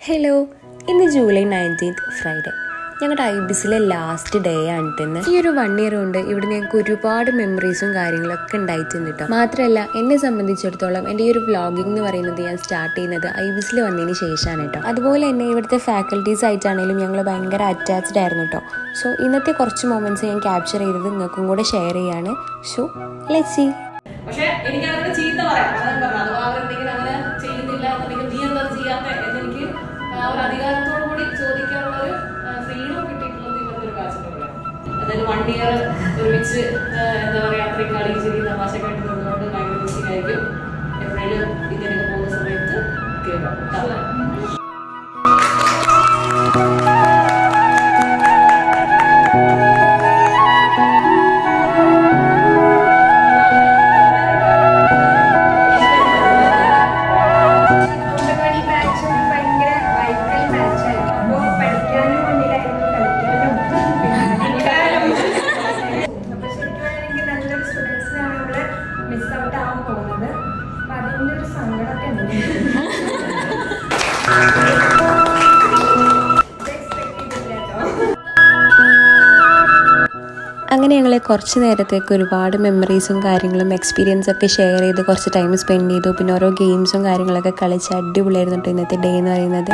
Hello, ഇന്ന് July 19 Friday. ഞങ്ങളുടെ ഐബിസിലെ last day ആണ് ഇന്ന്. ഈ ഒരു 1 ഇയർ കൊണ്ട് ഇവിടെ ഞങ്ങൾക്ക് ഒരുപാട് മെമ്മറീസും കാര്യങ്ങളൊക്കെ ഉണ്ടായിട്ടുണ്ട് കേട്ടോ. മാത്രമല്ല എന്നെ സംബന്ധിച്ചിടത്തോളം എൻ്റെ ഈ ഒരു വ്ളോഗിംഗ് എന്ന് പറയുന്നത് ഞാൻ സ്റ്റാർട്ട് ചെയ്യുന്നത് ഐബിസിൽ വന്നതിന് ശേഷമാണ് കേട്ടോ. അതുപോലെ തന്നെ ഇവിടുത്തെ ഫാക്കൽറ്റീസ് ആയിട്ടാണെങ്കിലും ഞങ്ങൾ ഭയങ്കര അറ്റാച്ച്ഡ് ആയിരുന്നു കേട്ടോ. സോ ഇന്നത്തെ കുറച്ച് മൊമെന്റ്സ് ഞാൻ ക്യാപ്ചർ ചെയ്തത് നിങ്ങൾക്കും കൂടെ ഷെയർ ചെയ്യാണ്. So let's see. പക്ഷെ എനിക്ക് അവരുടെ ചീത്ത പറയാം, അഥവാ അവരെന്തെങ്കിലും അങ്ങനെ ചെയ്യുന്നില്ല എന്നുണ്ടെങ്കിൽ നീ എന്താ ചെയ്യാത്ത എന്നെനിക്ക് ഒരു അധികാരത്തോടു കൂടി ചോദിക്കാനുള്ള ഒരു ഫ്രീഡം കിട്ടിയിട്ടുള്ളത് ഇവരുടെ ഒരു കാഴ്ചപ്പാടാണ്. അതായത് 1 ഇയർ ഒരുമിച്ച് എന്താ പറയാ അത്രയും കളി ചെറിയ തമാശയൊക്കെ ആയിട്ട് നിന്നുകൊണ്ട് ഭയങ്കര ബിസിയായിരിക്കും. എപ്പോഴേലും ഇങ്ങനെയൊക്കെ പോകുന്ന സമയത്ത് കേൾക്കാം. അങ്ങനെ ഞങ്ങൾ കുറച്ച് നേരത്തേക്ക് ഒരുപാട് മെമ്മറീസും കാര്യങ്ങളും എക്സ്പീരിയൻസ് ഒക്കെ ഷെയർ ചെയ്ത് കുറച്ച് ടൈം സ്പെൻഡ് ചെയ്തു. പിന്നെ ഓരോ ഗെയിംസും കാര്യങ്ങളൊക്കെ കളിച്ച് അടിപൊളിയായിരുന്നു കേട്ടോ ഇന്നത്തെ ഡേ എന്ന് പറയുന്നത്.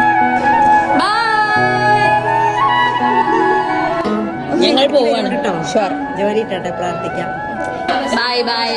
ഞങ്ങൾ പോവാണ് കേട്ടോ. ജോലി പ്രാർത്ഥിക്കാം. Bye bye.